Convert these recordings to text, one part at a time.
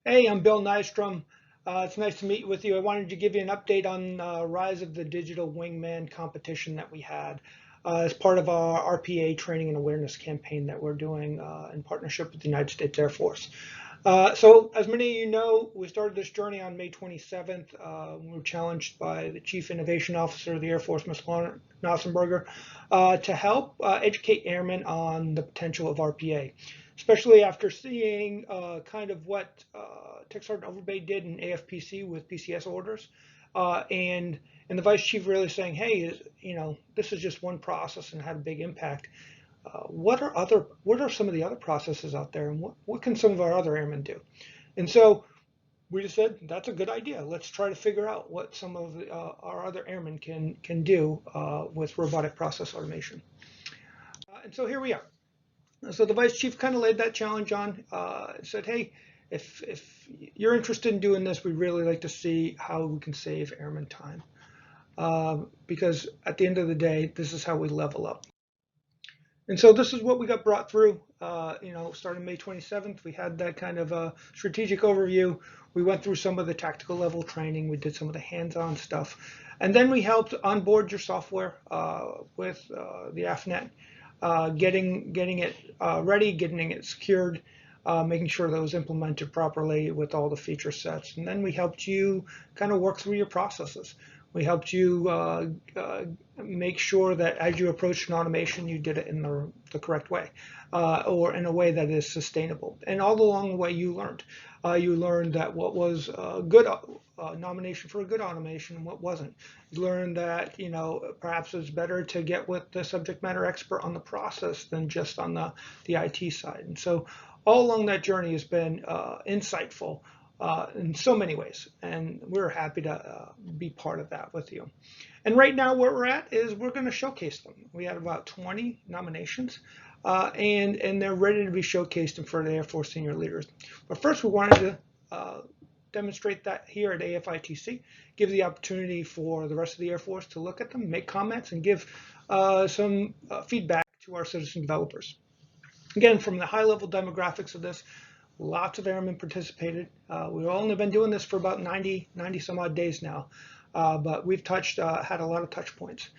Hey, I'm Bill Nystrom. It's nice to meet with you. I wanted to give you an update on Rise of the Digital Wingman competition that we had as part of our RPA training and awareness campaign that we're doing in partnership with the United States Air Force. So, as many of you know, we started this journey on May 27th. We were challenged by the Chief Innovation Officer of the Air Force, Ms. Lauren Nossenberger, to help educate airmen on the potential of RPA, especially after seeing kind of what Tech Sergeant Overbay did in AFPC with PCS orders, and the Vice Chief really saying, "Hey, this is just one process and had a big impact. What are some of the other processes out there, and what can some of our other airmen do?" And so we just said that's a good idea. Let's try to figure out what some of our other airmen can do with robotic process automation. And so here we are. So the vice chief kind of laid that challenge on. Said, "Hey, if you're interested in doing this, we'd really like to see how we can save airmen time, because at the end of the day, this is how we level up." And so this is what we got brought through. Starting May 27th, we had that kind of a strategic overview. We went through some of the tactical level training. We did some of the hands-on stuff. And then we helped onboard your software with the AFNet, getting it ready, getting it secured, making sure that it was implemented properly with all the feature sets. And then we helped you kind of work through your processes. We helped you make sure that as you approached an automation, you did it in the correct way, or in a way that is sustainable. And all along the way, you learned. You learned that what was a good nomination for a good automation and what wasn't. You learned that perhaps it's better to get with the subject matter expert on the process than just on the IT side. And so all along that journey has been insightful in so many ways, and we're happy to be part of that with you. And right now, where we're at is we're going to showcase them. We had about 20 nominations, and they're ready to be showcased in front of the Air Force senior leaders. But first, we wanted to demonstrate that here at AFITC, give the opportunity for the rest of the Air Force to look at them, make comments, and give some feedback to our citizen developers. Again, from the high-level demographics of this, lots of airmen participated. We've only been doing this for about 90 some odd days now, but we've had a lot of touch points.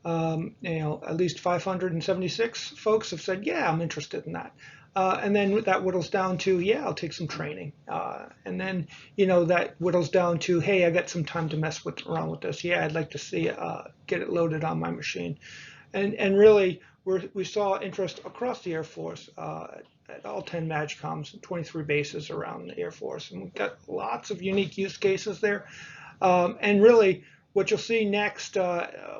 At least 576 folks have said, "Yeah, I'm interested in that." And then that whittles down to, "Yeah, I'll take some training." And then, that whittles down to, "Hey, I got some time to mess around with this. Yeah, I'd like to see get it loaded on my machine." And really, we saw interest across the Air Force at all 10 MAGCOMs, 23 bases around the Air Force. And we've got lots of unique use cases there. And really, what you'll see next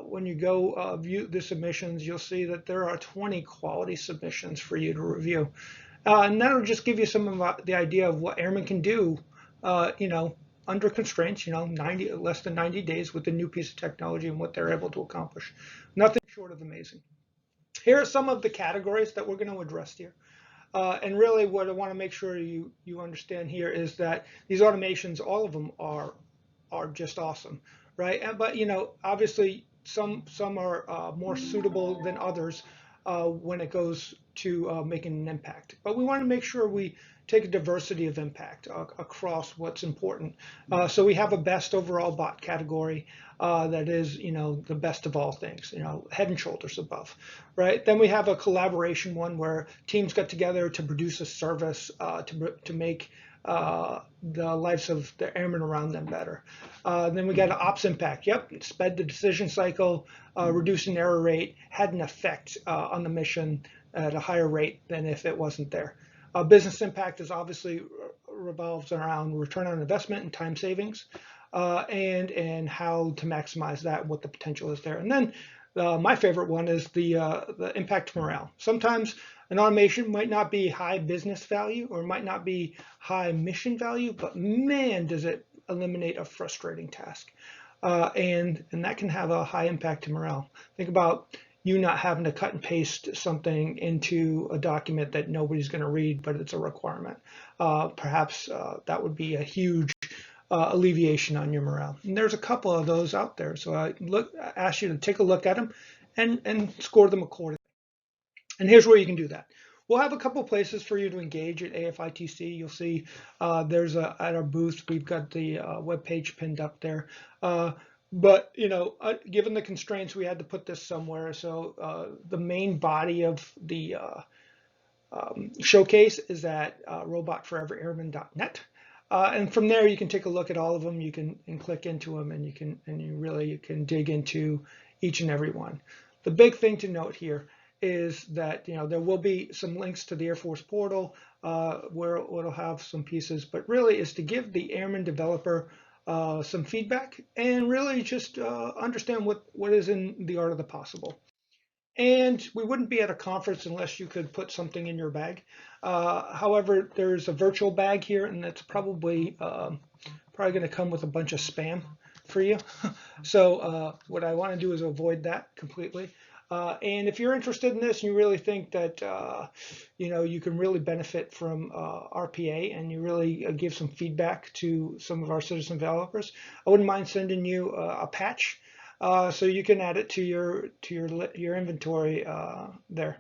when you go view the submissions, you'll see that there are 20 quality submissions for you to review. And that'll just give you some of the idea of what airmen can do, under constraints, less than 90 days with a new piece of technology and what they're able to accomplish. Nothing short of amazing. Here are some of the categories that we're going to address here. And really what I want to make sure you understand here is that these automations, all of them are just awesome, right? But obviously some are more suitable than others when it goes to making an impact. But we want to make sure we take a diversity of impact across what's important. So we have a best overall bot category that is, the best of all things, head and shoulders above, right? Then we have a collaboration one where teams got together to produce a service to make the lives of the airmen around them better. Then we got an ops impact. Yep, it sped the decision cycle, reduced an error rate, had an effect on the mission at a higher rate than if it wasn't there. Business impact is obviously revolves around return on investment and time savings, and how to maximize that, what the potential is there. And then my favorite one is the impact morale. Sometimes an automation might not be high business value or might not be high mission value, but man, does it eliminate a frustrating task. And that can have a high impact to morale. Think about you not having to cut and paste something into a document that nobody's going to read, but it's a requirement. Perhaps that would be a huge alleviation on your morale. And there's a couple of those out there. So I ask you to take a look at them and score them accordingly. And here's where you can do that. We'll have a couple places for you to engage at AFITC. You'll see there's at our booth, we've got the web page pinned up there. But given the constraints, we had to put this somewhere. So the main body of the showcase is at robotforeverairman.net. And from there, you can take a look at all of them. You can click into them, and you can dig into each and every one. The big thing to note here is that there will be some links to the Air Force portal where it'll have some pieces, but really is to give the Airman developer some feedback and really just understand what is in the art of the possible. And we wouldn't be at a conference unless you could put something in your bag. However, there's a virtual bag here, and that's probably going to come with a bunch of spam for you. So what I want to do is avoid that completely. And if you're interested in this and you really think that you can really benefit from RPA and you really give some feedback to some of our citizen developers, I wouldn't mind sending you a patch. So you can add it to your inventory there,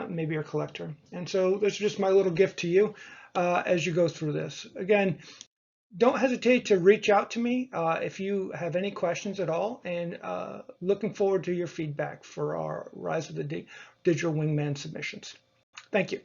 maybe your collector. And so this is just my little gift to you as you go through this. Again, don't hesitate to reach out to me if you have any questions at all, and looking forward to your feedback for our Rise of the Digital Wingman submissions. Thank you.